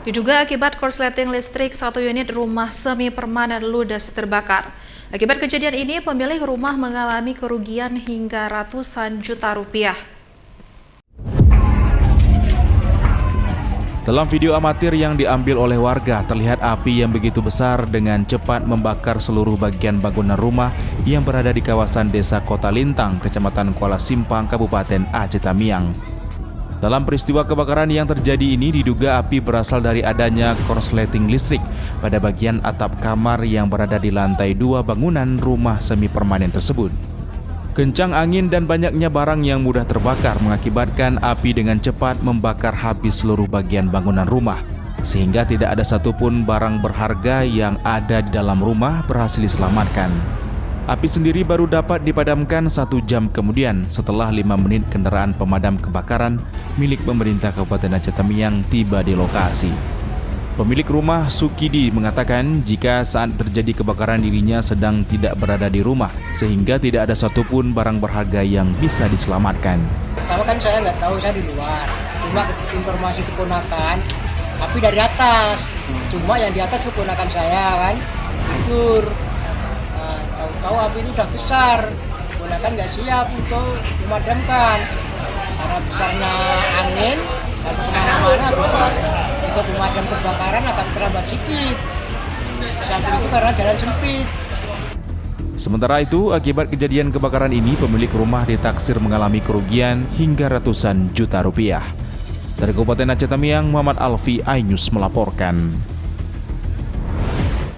Diduga akibat korsleting listrik, satu unit rumah semi permanen ludes terbakar. Akibat kejadian ini, pemilik rumah mengalami kerugian hingga ratusan juta rupiah. Dalam video amatir yang diambil oleh warga, terlihat api yang begitu besar dengan cepat membakar seluruh bagian bangunan rumah yang berada di kawasan Desa Kota Lintang, Kecamatan Kuala Simpang, Kabupaten Aceh Tamiang. Dalam peristiwa kebakaran yang terjadi ini, diduga api berasal dari adanya korsleting listrik pada bagian atap kamar yang berada di lantai 2 bangunan rumah semi permanen tersebut. Kencang angin dan banyaknya barang yang mudah terbakar mengakibatkan api dengan cepat membakar habis seluruh bagian bangunan rumah, sehingga tidak ada satupun barang berharga yang ada di dalam rumah berhasil diselamatkan. Api sendiri baru dapat dipadamkan 1 jam kemudian setelah 5 menit kendaraan pemadam kebakaran milik pemerintah Kabupaten Aceh Tamiang tiba di lokasi. Pemilik rumah Sukidi mengatakan jika saat terjadi kebakaran dirinya sedang tidak berada di rumah sehingga tidak ada satupun barang berharga yang bisa diselamatkan. Pertama kan saya nggak tahu, saya di luar. Cuma informasi keponakan api dari atas. Cuma yang di atas keponakan saya kan tidur. Tahu api itu udah besar, keponakan nggak siap untuk memadamkan karena besarnya angin dan kemana-mana untuk memadam kebakaran akan terlambat sedikit. Samping itu karena jalan sempit. Sementara itu, akibat kejadian kebakaran ini, pemilik rumah ditaksir mengalami kerugian hingga ratusan juta rupiah. Dari Kabupaten Aceh Tamiang, Muhammad Alfi, iNews melaporkan.